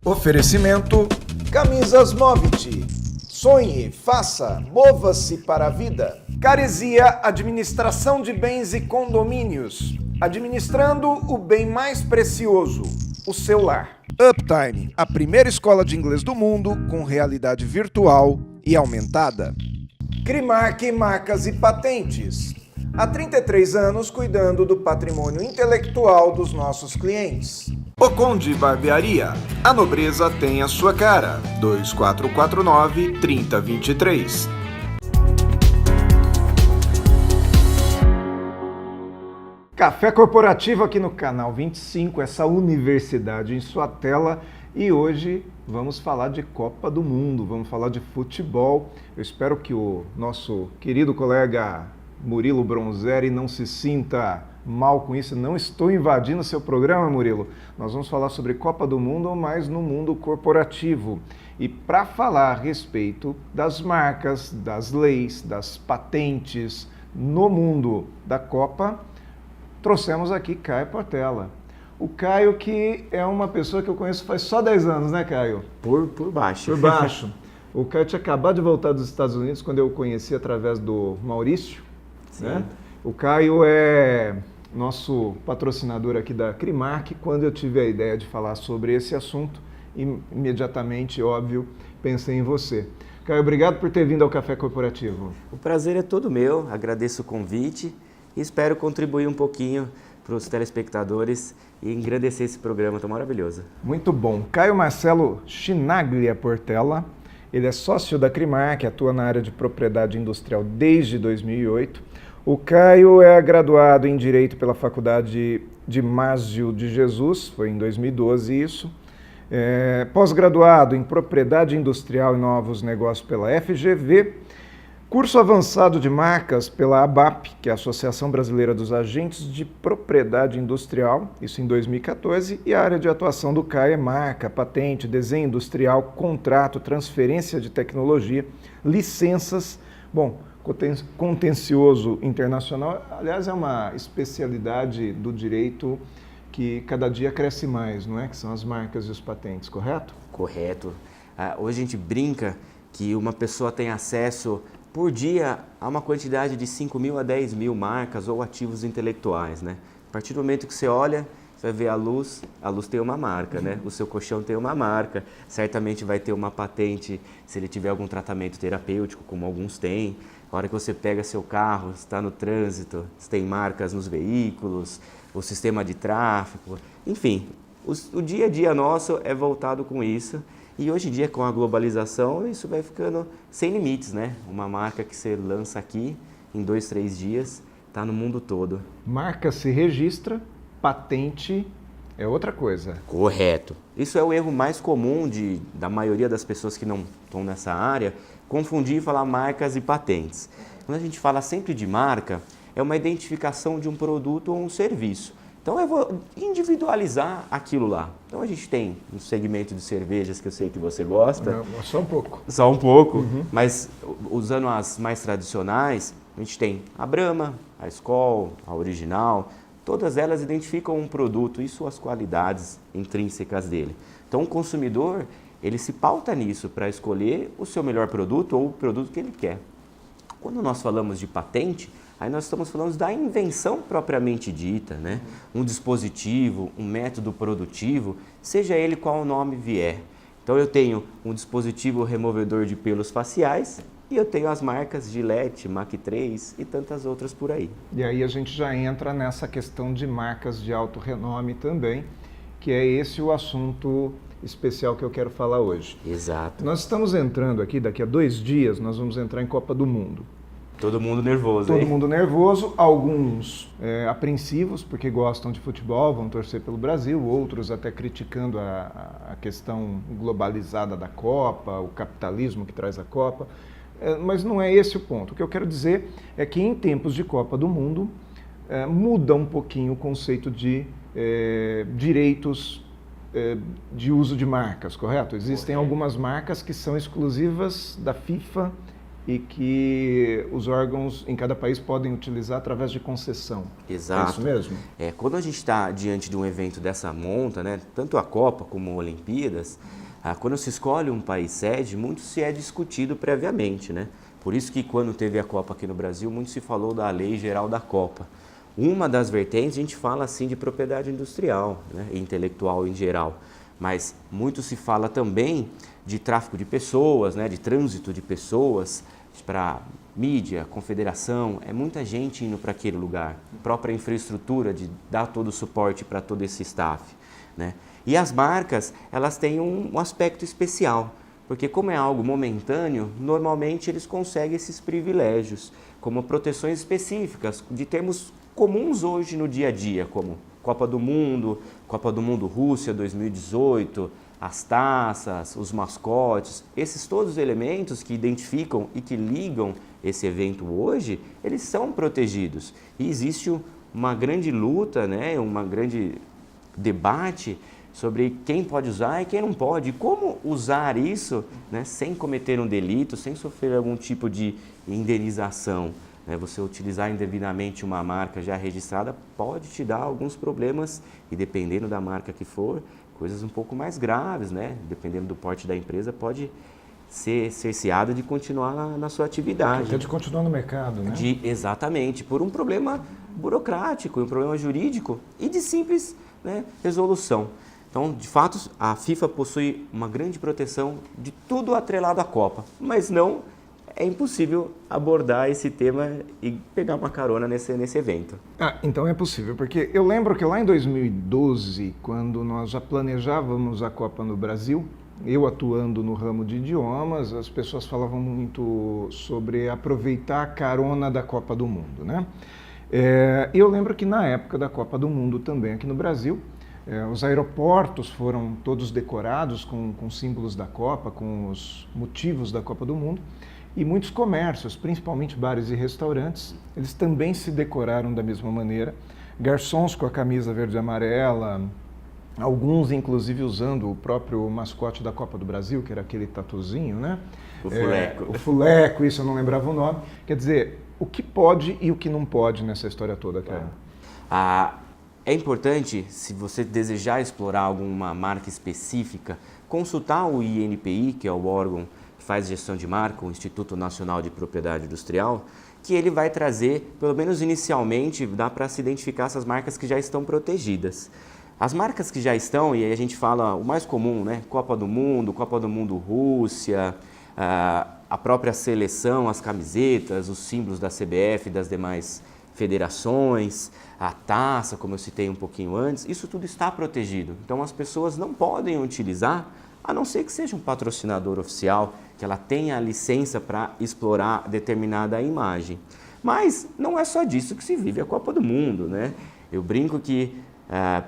Oferecimento Camisas Movit. Sonhe, faça, mova-se para a vida. Caresia Administração de Bens e Condomínios. Administrando o bem mais precioso, o seu lar. Uptime, a primeira escola de inglês do mundo com realidade virtual e aumentada. Crimark Marcas e Patentes. Há 33 anos cuidando do patrimônio intelectual dos nossos clientes. O Conde Barbearia. A nobreza tem a sua cara. 2449-3023. Café Corporativo aqui no canal 25, essa universidade em sua tela. E hoje vamos falar de Copa do Mundo, vamos falar de futebol. Eu espero que o nosso querido colega Murilo Bronzeri não se sinta mal com isso. Não estou invadindo seu programa, Murilo. Nós vamos falar sobre Copa do Mundo, mas no mundo corporativo. E para falar a respeito das marcas, das leis, das patentes no mundo da Copa, trouxemos aqui Caio Portela. O Caio, que é uma pessoa que eu conheço faz só 10 anos, né, Caio? Por baixo. Por baixo. O Caio tinha acabado de voltar dos Estados Unidos quando eu o conheci através do Maurício. Né? O Caio é nosso patrocinador aqui da Crimark. Quando eu tive a ideia de falar sobre esse assunto, imediatamente, óbvio, pensei em você. Caio, obrigado por ter vindo ao Café Corporativo. O prazer é todo meu, agradeço o convite e espero contribuir um pouquinho para os telespectadores e engrandecer esse programa tão maravilhoso. Muito bom. Caio Marcelo Chinaglia Portela, ele é sócio da Crimark, atua na área de propriedade industrial desde 2008. O Caio é graduado em Direito pela Faculdade de Másio de Jesus, foi em 2012 isso. Pós-graduado em Propriedade Industrial e Novos Negócios pela FGV. Curso avançado de marcas pela ABAP, que é a Associação Brasileira dos Agentes de Propriedade Industrial, isso em 2014. E a área de atuação do Caio é marca, patente, desenho industrial, contrato, transferência de tecnologia, licenças. Bom, contencioso internacional, aliás, é uma especialidade do direito que cada dia cresce mais, não é? Que são as marcas e os patentes, correto? Correto. Hoje a gente brinca que uma pessoa tem acesso por dia a uma quantidade de 5.000 a 10.000 marcas ou ativos intelectuais, né? A partir do momento que você olha, você vai ver a luz tem uma marca, né? O seu colchão tem uma marca, certamente vai ter uma patente se ele tiver algum tratamento terapêutico, como alguns têm. A hora que você pega seu carro, está no trânsito, você tem marcas nos veículos, o sistema de tráfego, enfim, o dia a dia nosso é voltado com isso. E hoje em dia, com a globalização, isso vai ficando sem limites, né? Uma marca que você lança aqui, em 2, 3 dias, está no mundo todo. Marca se registra, patente é outra coisa. Correto. Isso é o erro mais comum da maioria das pessoas que não estão nessa área, confundir e falar marcas e patentes. Quando a gente fala sempre de marca, é uma identificação de um produto ou um serviço. Então eu vou individualizar aquilo lá. Então a gente tem um segmento de cervejas que eu sei que você gosta. Não, só um pouco. Só um pouco, mas usando as mais tradicionais, a gente tem a Brahma, a Skol, a Original. Todas elas identificam um produto e suas qualidades intrínsecas dele. Então o consumidor, ele se pauta nisso para escolher o seu melhor produto ou o produto que ele quer. Quando nós falamos de patente, aí nós estamos falando da invenção propriamente dita, né? Um dispositivo, um método produtivo, seja ele qual o nome vier. Então eu tenho um dispositivo removedor de pelos faciais e eu tenho as marcas Gillette, Mach 3 e tantas outras por aí. E aí a gente já entra nessa questão de marcas de alto renome também, que é esse o assunto especial que eu quero falar hoje. Exato. Nós estamos entrando aqui, daqui a 2 dias, nós vamos entrar em Copa do Mundo. Todo mundo nervoso, Todo hein? mundo nervoso, alguns apreensivos, porque gostam de futebol, vão torcer pelo Brasil, outros até criticando a questão globalizada da Copa, o capitalismo que traz a Copa, mas não é esse o ponto. O que eu quero dizer é que em tempos de Copa do Mundo, muda um pouquinho o conceito de direitos de uso de marcas, correto? Existem algumas marcas que são exclusivas da FIFA e que os órgãos em cada país podem utilizar através de concessão. Exato. É isso mesmo? Quando a gente está diante de um evento dessa monta, né, tanto a Copa como a Olimpíadas, quando se escolhe um país sede, muito se é discutido previamente, né? Por isso que quando teve a Copa aqui no Brasil, muito se falou da Lei Geral da Copa. Uma das vertentes, a gente fala assim de propriedade industrial, né, e intelectual em geral, mas muito se fala também de tráfico de pessoas, né, de trânsito de pessoas para mídia, confederação, é muita gente indo para aquele lugar, própria infraestrutura de dar todo o suporte para todo esse staff, né? E as marcas, elas têm um aspecto especial, porque como é algo momentâneo, normalmente eles conseguem esses privilégios, como proteções específicas, de termos comuns hoje no dia a dia, como Copa do Mundo Rússia 2018, as taças, os mascotes, esses todos os elementos que identificam e que ligam esse evento hoje, eles são protegidos. E existe uma grande luta, né, uma grande debate sobre quem pode usar e quem não pode, e como usar isso, né, sem cometer um delito, sem sofrer algum tipo de indenização. Você utilizar indevidamente uma marca já registrada pode te dar alguns problemas e dependendo da marca que for, coisas um pouco mais graves, né? Dependendo do porte da empresa, pode ser cerceada de continuar na sua atividade. Até de continuar no mercado, né? Exatamente, por um problema burocrático, um problema jurídico e de simples, né, resolução. Então, de fato, a FIFA possui uma grande proteção de tudo atrelado à Copa, mas não é impossível abordar esse tema e pegar uma carona nesse evento. Então é possível, porque eu lembro que lá em 2012, quando nós já planejávamos a Copa no Brasil, eu atuando no ramo de idiomas, as pessoas falavam muito sobre aproveitar a carona da Copa do Mundo, né? Eu lembro que na época da Copa do Mundo também aqui no Brasil, os aeroportos foram todos decorados com símbolos da Copa, com os motivos da Copa do Mundo. E muitos comércios, principalmente bares e restaurantes, eles também se decoraram da mesma maneira. Garçons com a camisa verde e amarela, alguns inclusive usando o próprio mascote da Copa do Brasil, que era aquele tatuzinho, né? O fuleco. O fuleco, isso eu não lembrava o nome. Quer dizer, o que pode e o que não pode nessa história toda, cara? É importante, se você desejar explorar alguma marca específica, consultar o INPI, que é o órgão que faz gestão de marca, o Instituto Nacional de Propriedade Industrial, que ele vai trazer, pelo menos inicialmente, dá para se identificar essas marcas que já estão protegidas. As marcas que já estão, e aí a gente fala o mais comum, né? Copa do Mundo Rússia, a própria seleção, as camisetas, os símbolos da CBF e das demais federações, a taça, como eu citei um pouquinho antes, isso tudo está protegido. Então as pessoas não podem utilizar, a não ser que seja um patrocinador oficial, que ela tenha a licença para explorar determinada imagem. Mas não é só disso que se vive a Copa do Mundo, né? Eu brinco que,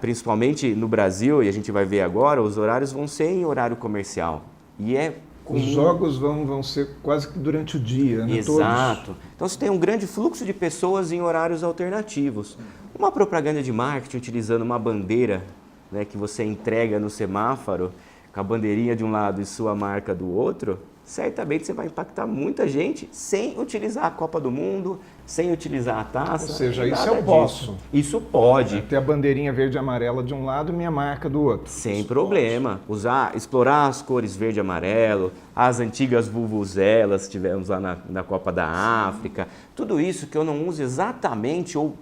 principalmente no Brasil, e a gente vai ver agora, os horários vão ser em horário comercial. E os jogos vão ser quase que durante o dia, né? Exato. Todos. Então você tem um grande fluxo de pessoas em horários alternativos. Uma propaganda de marketing utilizando uma bandeira, né, que você entrega no semáforo, com a bandeirinha de um lado e sua marca do outro, certamente você vai impactar muita gente sem utilizar a Copa do Mundo, sem utilizar a taça. Ou seja, isso eu posso. Isso pode. Ter a bandeirinha verde e amarela de um lado e minha marca do outro. Sem isso problema. Explorar as cores verde e amarelo, as antigas vuvuzelas que tivemos lá na Copa da África. Tudo isso que eu não use exatamente ou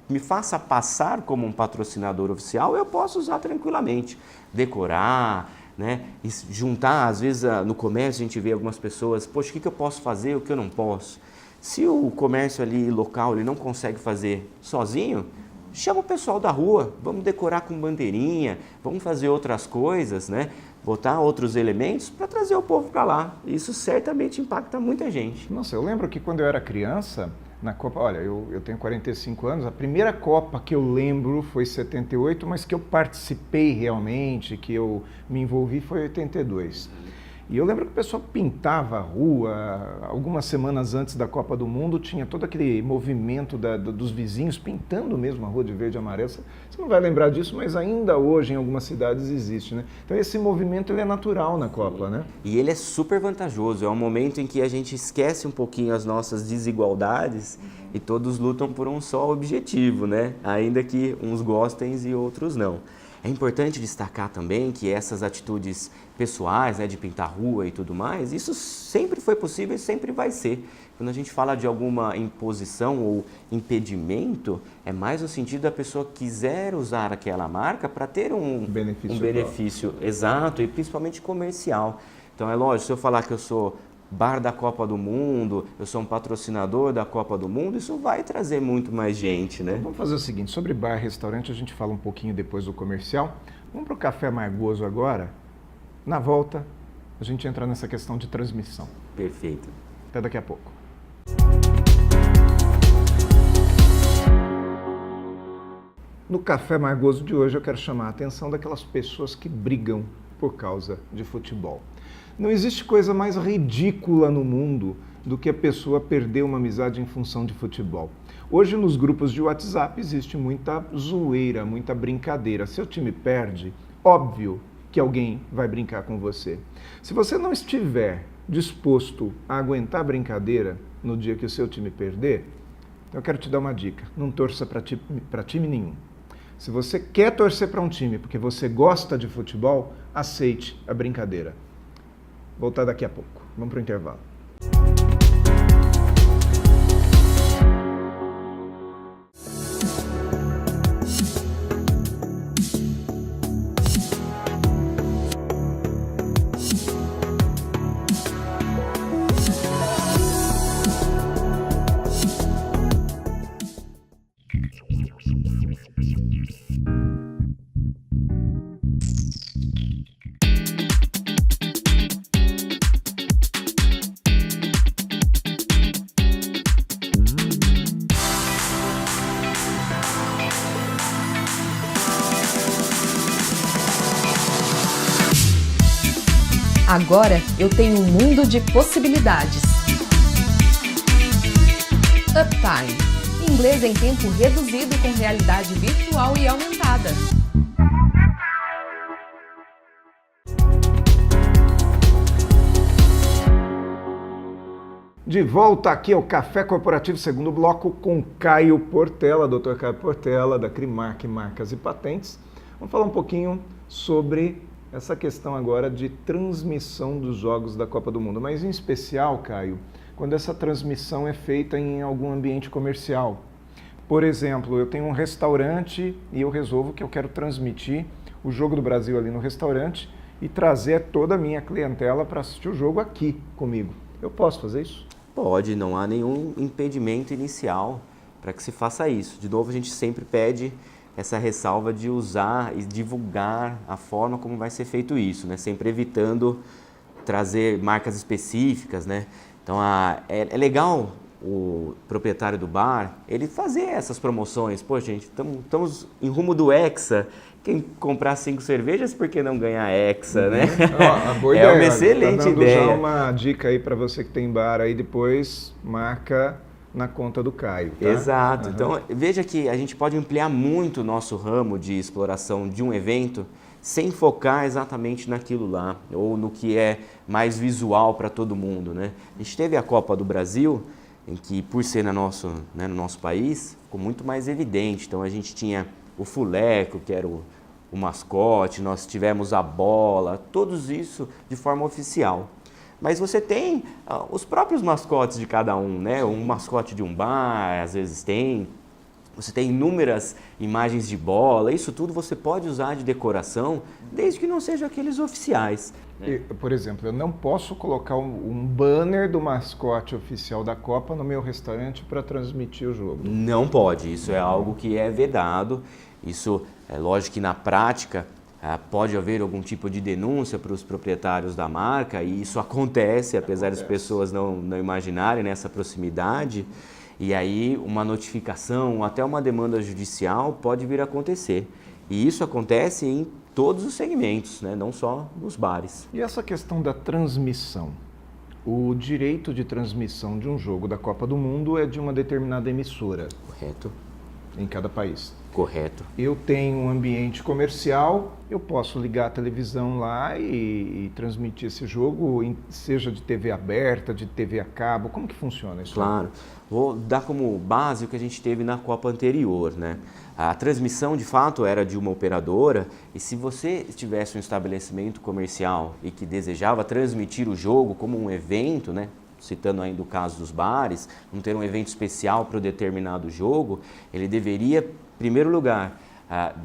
me faça passar como um patrocinador oficial, eu posso usar tranquilamente. Decorar, né? E juntar, às vezes no comércio a gente vê algumas pessoas, poxa, o que eu posso fazer, o que eu não posso? Se o comércio ali local ele não consegue fazer sozinho, chama o pessoal da rua, vamos decorar com bandeirinha, vamos fazer outras coisas, né? Botar outros elementos para trazer o povo para lá. Isso certamente impacta muita gente. Nossa, eu lembro que quando eu era criança, na Copa, olha, eu tenho 45 anos, a primeira Copa que eu lembro foi 78, mas que eu participei realmente, que eu me envolvi foi 82. E eu lembro que o pessoal pintava a rua, algumas semanas antes da Copa do Mundo, tinha todo aquele movimento dos vizinhos pintando mesmo a rua de verde e amarelo. Você não vai lembrar disso, mas ainda hoje em algumas cidades existe, né? Então esse movimento ele é natural na Copa, né? E ele é super vantajoso, é um momento em que a gente esquece um pouquinho as nossas desigualdades e todos lutam por um só objetivo, né? Ainda que uns gostem e outros não. É importante destacar também que essas atitudes pessoais, né, de pintar rua e tudo mais, isso sempre foi possível e sempre vai ser. Quando a gente fala de alguma imposição ou impedimento, é mais no sentido da pessoa quiser usar aquela marca para ter um benefício exato e principalmente comercial. Então é lógico, se eu falar que eu sou bar da Copa do Mundo, eu sou um patrocinador da Copa do Mundo, isso vai trazer muito mais gente, né? Vamos fazer o seguinte, sobre bar e restaurante a gente fala um pouquinho depois do comercial. Vamos para o Café Amargoso agora. Na volta, a gente entra nessa questão de transmissão. Perfeito. Até daqui a pouco. No Café Amargoso de hoje eu quero chamar a atenção daquelas pessoas que brigam por causa de futebol. Não existe coisa mais ridícula no mundo do que a pessoa perder uma amizade em função de futebol. Hoje nos grupos de WhatsApp existe muita zoeira, muita brincadeira. Se o time perde, óbvio que alguém vai brincar com você. Se você não estiver disposto a aguentar a brincadeira no dia que o seu time perder, eu quero te dar uma dica, não torça para time nenhum. Se você quer torcer para um time porque você gosta de futebol, aceite a brincadeira. Voltar daqui a pouco. Vamos para o intervalo. Agora eu tenho um mundo de possibilidades. Uptime. Inglês em tempo reduzido com realidade virtual e aumentada. De volta aqui ao Café Corporativo, segundo bloco, com Caio Portela, Dr. Caio Portela, da Crimark Marcas e Patentes. Vamos falar um pouquinho sobre essa questão agora de transmissão dos jogos da Copa do Mundo, mas em especial, Caio, quando essa transmissão é feita em algum ambiente comercial. Por exemplo, eu tenho um restaurante e eu resolvo que eu quero transmitir o Jogo do Brasil ali no restaurante e trazer toda a minha clientela para assistir o jogo aqui comigo. Eu posso fazer isso? Pode, não há nenhum impedimento inicial para que se faça isso. De novo, a gente sempre pede essa ressalva de usar e divulgar a forma como vai ser feito isso, né? Sempre evitando trazer marcas específicas, né? Então, é legal o proprietário do bar, ele fazer essas promoções. Pô, gente, estamos em rumo do Hexa. Quem comprar 5 cervejas, por que não ganhar Hexa, né? Boa ideia. Uma excelente tá dando ideia. Já uma dica aí para você que tem bar aí, depois marca na conta do Caio, tá? Exato. Então, veja que a gente pode ampliar muito o nosso ramo de exploração de um evento sem focar exatamente naquilo lá, ou no que é mais visual para todo mundo, né? A gente teve a Copa do Brasil, em que, por ser no nosso país, ficou muito mais evidente. Então, a gente tinha o fuleco, que era o mascote, nós tivemos a bola, todos isso de forma oficial. Mas você tem os próprios mascotes de cada um, né? Um mascote de um bar, às vezes tem. Você tem inúmeras imagens de bola, isso tudo você pode usar de decoração, desde que não sejam aqueles oficiais. E, por exemplo, eu não posso colocar um banner do mascote oficial da Copa no meu restaurante para transmitir o jogo. Não pode, isso é algo que é vedado. Isso é lógico que na prática pode haver algum tipo de denúncia para os proprietários da marca, e isso acontece, apesar das pessoas não imaginarem nessa proximidade. E aí uma notificação, até uma demanda judicial pode vir a acontecer. E isso acontece em todos os segmentos, né? Não só nos bares. E essa questão da transmissão? O direito de transmissão de um jogo da Copa do Mundo é de uma determinada emissora. Correto? Em cada país. Correto. Eu tenho um ambiente comercial, eu posso ligar a televisão lá e transmitir esse jogo, seja de TV aberta, de TV a cabo, como que funciona isso? Claro. Vou dar como base o que a gente teve na Copa anterior, né? A transmissão, de fato, era de uma operadora e se você tivesse um estabelecimento comercial e que desejava transmitir o jogo como um evento, né? Citando ainda o caso dos bares, não ter um evento especial para o determinado jogo, ele deveria, em primeiro lugar,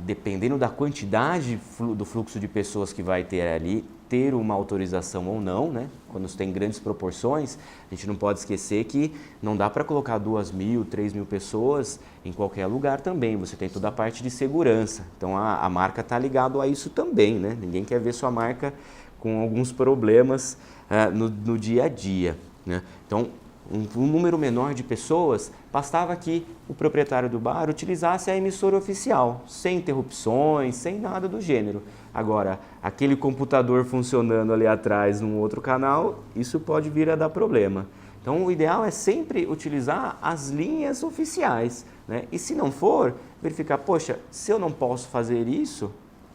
dependendo da quantidade do fluxo de pessoas que vai ter ali, ter uma autorização ou não, né? Quando você tem grandes proporções, a gente não pode esquecer que não dá para colocar 2.000, 3.000 pessoas em qualquer lugar também, você tem toda a parte de segurança, então a marca está ligada a isso também, né? Ninguém quer ver sua marca com alguns problemas no dia a dia, né? Então, um número menor de pessoas, bastava que o proprietário do bar utilizasse a emissora oficial, sem interrupções, sem nada do gênero. Agora, aquele computador funcionando ali atrás num outro canal, isso pode vir a dar problema. Então, o ideal é sempre utilizar as linhas oficiais, né? E se não for, verificar, poxa, se eu não posso fazer isso,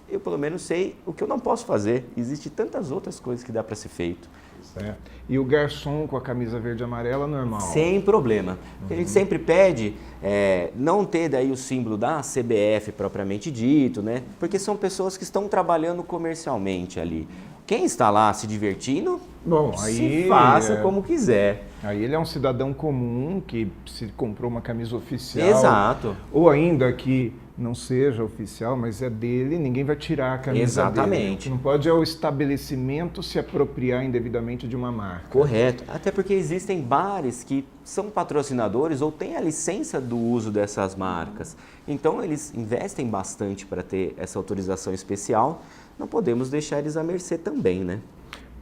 eu pelo menos sei o que eu não posso fazer. Existem tantas outras coisas que dá para ser feito. Certo. E o garçom com a camisa verde e amarela, normal? Sem problema. O que a gente sempre pede é não ter daí o símbolo da CBF propriamente dito, né? Porque são pessoas que estão trabalhando comercialmente ali. Quem está lá se divertindo, bom, aí faça como quiser. Aí ele é um cidadão comum que se comprou uma camisa oficial. Exato. Ou ainda que não seja oficial, mas é dele, ninguém vai tirar a camisa Exatamente. dele. Não pode o estabelecimento se apropriar indevidamente de uma marca. Correto. Até porque existem bares que são patrocinadores ou têm a licença do uso dessas marcas. Então eles investem bastante para ter essa autorização especial. Não podemos deixar eles à mercê também, né?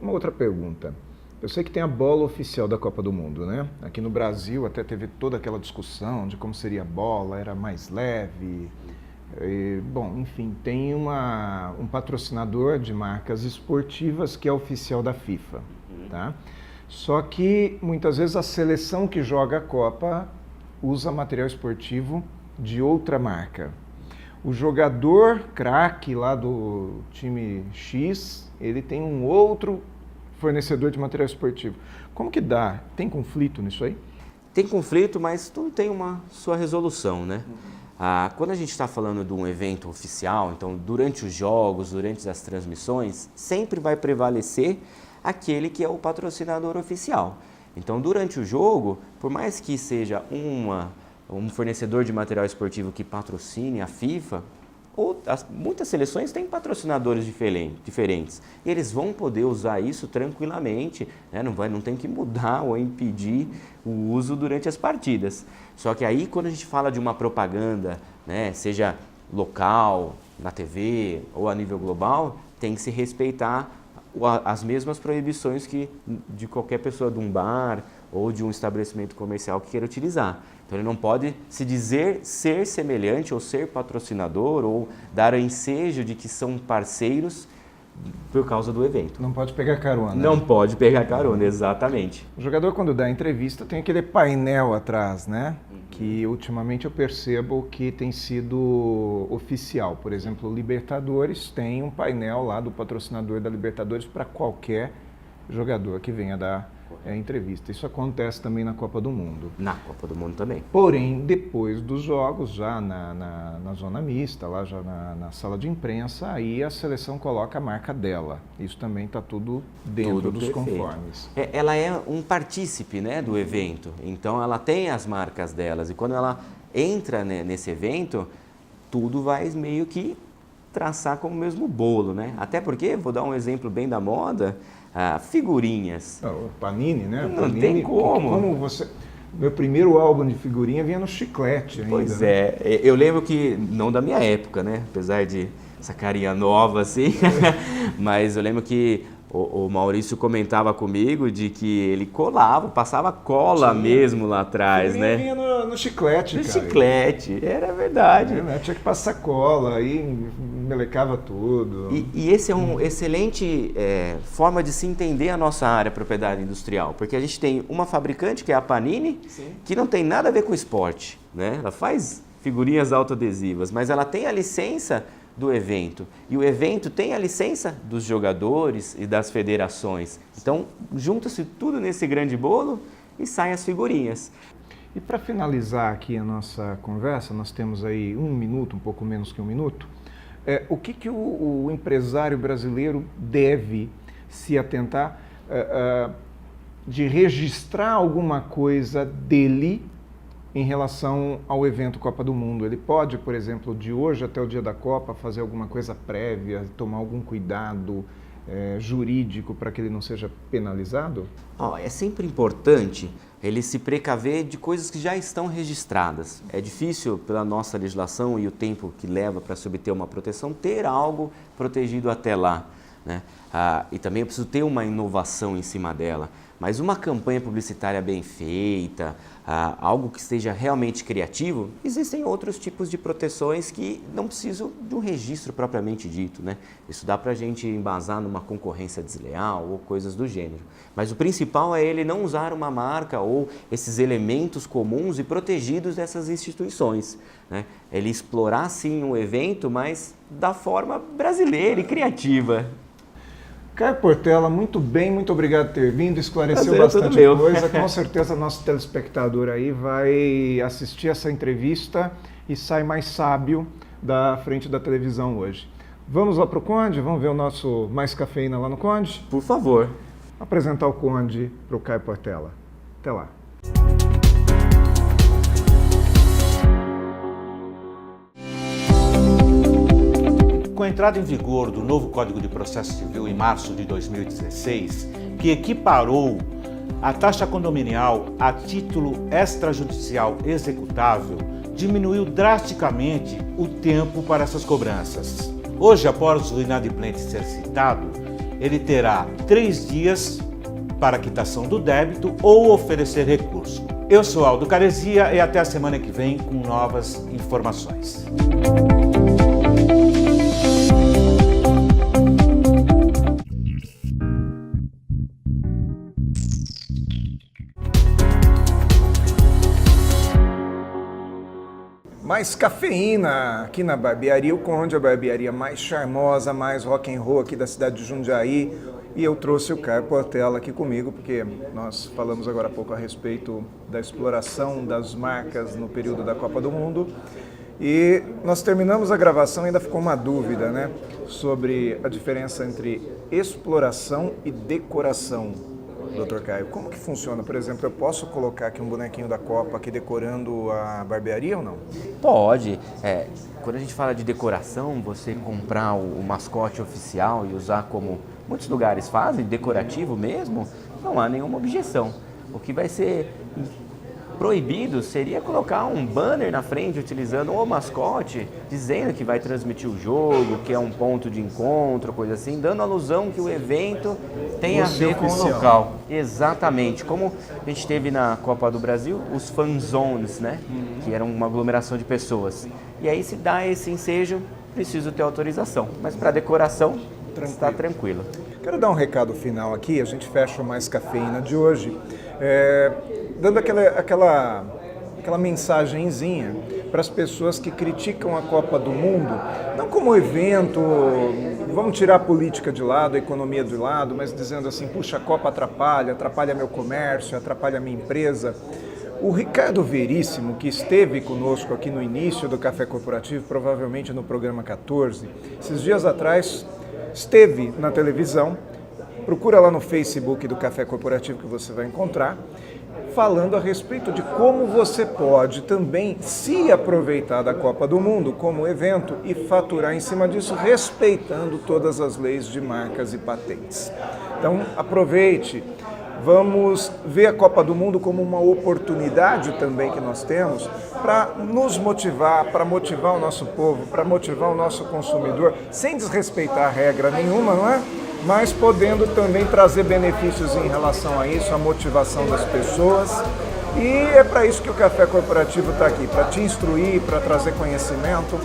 Uma outra pergunta. Eu sei que tem a bola oficial da Copa do Mundo, né? Aqui no Brasil até teve toda aquela discussão de como seria a bola, era mais leve. Bom, enfim, tem um patrocinador de marcas esportivas que é oficial da FIFA, tá? Só que muitas vezes a seleção que joga a Copa usa material esportivo de outra marca. O jogador craque lá do time X, ele tem um outro fornecedor de material esportivo. Como que dá? Tem conflito nisso aí? Tem conflito, mas tudo tem uma sua resolução, né? Quando a gente está falando de um evento oficial, então durante os jogos, durante as transmissões, sempre vai prevalecer aquele que é o patrocinador oficial. Então durante o jogo, por mais que seja um fornecedor de material esportivo que patrocine a FIFA, muitas seleções têm patrocinadores diferentes e eles vão poder usar isso tranquilamente, né? Não tem que mudar ou impedir o uso durante as partidas. Só que aí quando a gente fala de uma propaganda, né, seja local, na TV ou a nível global, tem que se respeitar as mesmas proibições que de qualquer pessoa de um bar ou de um estabelecimento comercial que queira utilizar. Então ele não pode se dizer ser semelhante ou ser patrocinador ou dar o ensejo de que são parceiros por causa do evento. Não pode pegar carona. Não pode pegar carona, exatamente. O jogador, quando dá entrevista, tem aquele painel atrás, né? Que ultimamente eu percebo que tem sido oficial. Por exemplo, o Libertadores tem um painel lá do patrocinador da Libertadores para qualquer jogador que venha dar entrevista. Isso acontece também na Copa do Mundo. Na Copa do Mundo também. Porém, depois dos jogos, já na zona mista, lá já na sala de imprensa, aí a seleção coloca a marca dela. Isso também está tudo dentro dos conformes. Ela é um partícipe, né, do evento, então ela tem as marcas delas e quando ela entra, né, nesse evento, tudo vai meio que traçar como o mesmo bolo, né? Até porque, vou dar um exemplo bem da moda, figurinhas. O Panini, né? Não Panini, tem como. Meu primeiro álbum de figurinha vinha no chiclete ainda. Pois né? é, eu lembro que, não da minha época, né? Apesar de essa carinha nova assim, mas eu lembro que o Maurício comentava comigo de que ele passava cola mesmo lá atrás, né? Vinha no chiclete, No cara. chiclete, era verdade. Tinha que passar cola, aí melecava tudo. E esse é uma excelente forma de se entender a nossa área propriedade industrial, porque a gente tem uma fabricante, que é a Panini, sim, que não tem nada a ver com esporte, né? Ela faz figurinhas autoadesivas, mas ela tem a licença do evento, e o evento tem a licença dos jogadores e das federações. Então, junta-se tudo nesse grande bolo e saem as figurinhas. E para finalizar aqui a nossa conversa, nós temos aí um minuto, um pouco menos que um minuto, o que o empresário brasileiro deve se atentar de registrar alguma coisa dele em relação ao evento Copa do Mundo? Ele pode, por exemplo, de hoje até o dia da Copa, fazer alguma coisa prévia, tomar algum cuidado jurídico para que ele não seja penalizado? É sempre importante ele se precaver de coisas que já estão registradas. É difícil, pela nossa legislação e o tempo que leva para se obter uma proteção, ter algo protegido até lá, né? E também eu preciso ter uma inovação em cima dela. Mas uma campanha publicitária bem feita, algo que esteja realmente criativo, existem outros tipos de proteções que não precisam de um registro propriamente dito, né? Isso dá para a gente embasar numa concorrência desleal ou coisas do gênero. Mas o principal é ele não usar uma marca ou esses elementos comuns e protegidos dessas instituições, né? Ele explorar sim um evento, mas da forma brasileira e criativa. Caio Portela, muito bem, muito obrigado por ter vindo, esclareceu bastante coisa. Com certeza nosso telespectador aí vai assistir essa entrevista e sai mais sábio da frente da televisão hoje. Vamos lá para o Conde? Vamos ver o nosso Mais Cafeína lá no Conde? Por favor. Apresentar o Conde para o Caio Portela. Até lá. Com a entrada em vigor do novo Código de Processo Civil em março de 2016, que equiparou a taxa condominial a título extrajudicial executável, diminuiu drasticamente o tempo para essas cobranças. Hoje, após o inadimplente ser citado, ele terá 3 dias para quitação do débito ou oferecer recurso. Eu sou Aldo Caresia e até a semana que vem com novas informações. Mais cafeína aqui na Barbearia O Conde, a barbearia mais charmosa, mais rock and roll aqui da cidade de Jundiaí. E eu trouxe o Caio Portela aqui comigo, porque nós falamos agora há pouco a respeito da exploração das marcas no período da Copa do Mundo. E nós terminamos a gravação e ainda ficou uma dúvida, né? Sobre a diferença entre exploração e decoração. Dr. Caio, como que funciona? Por exemplo, eu posso colocar aqui um bonequinho da Copa aqui decorando a barbearia ou não? Pode. Quando a gente fala de decoração, você comprar o mascote oficial e usar como muitos lugares fazem, decorativo mesmo, não há nenhuma objeção. O que vai ser proibido seria colocar um banner na frente utilizando o mascote, dizendo que vai transmitir o jogo, que é um ponto de encontro, coisa assim, dando alusão que o evento tem a ver com o local. Exatamente. Como a gente teve na Copa do Brasil, os fan zones, né? Que eram uma aglomeração de pessoas. E aí, se dá esse ensejo, preciso ter autorização. Mas para decoração, está tranquilo. Quero dar um recado final aqui, a gente fecha o Mais Cafeína de hoje, dando aquela mensagenzinha para as pessoas que criticam a Copa do Mundo, não como evento, vamos tirar a política de lado, a economia de lado, mas dizendo assim, puxa, a Copa atrapalha meu comércio, atrapalha minha empresa. O Ricardo Veríssimo, que esteve conosco aqui no início do Café Corporativo, provavelmente no programa 14, esses dias atrás esteve na televisão, procura lá no Facebook do Café Corporativo que você vai encontrar, falando a respeito de como você pode também se aproveitar da Copa do Mundo como evento e faturar em cima disso, respeitando todas as leis de marcas e patentes. Então, aproveite. Vamos ver a Copa do Mundo como uma oportunidade também que nós temos para nos motivar, para motivar o nosso povo, para motivar o nosso consumidor, sem desrespeitar regra nenhuma, não é? Mas podendo também trazer benefícios em relação a isso, a motivação das pessoas E é para isso que o Café Corporativo está aqui, para te instruir, para trazer conhecimento.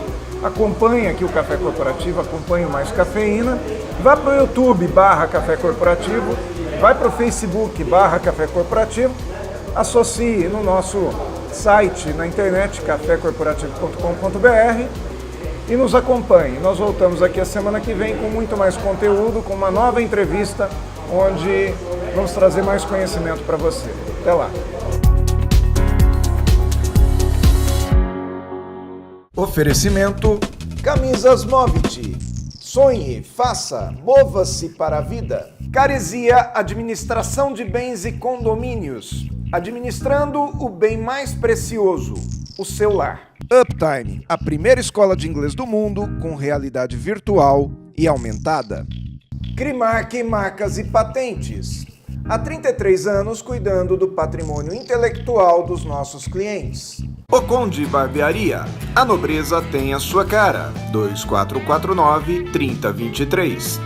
Acompanhe aqui o Café Corporativo, acompanhe o Mais Cafeína. Vá para o YouTube /Café Corporativo, vai para o Facebook /Café Corporativo, associe no nosso site na internet, cafécorporativo.com.br, e nos acompanhe. Nós voltamos aqui a semana que vem com muito mais conteúdo, com uma nova entrevista, onde vamos trazer mais conhecimento para você. Até lá! Oferecimento Camisas Movit. Sonhe, faça, mova-se para a vida. Caresia Administração de Bens e Condomínios. Administrando o bem mais precioso, o seu lar. Uptime, a primeira escola de inglês do mundo com realidade virtual e aumentada. Crimark Marcas e Patentes. Há 33 anos cuidando do patrimônio intelectual dos nossos clientes. O Conde Barbearia. A nobreza tem a sua cara. 2449-3023.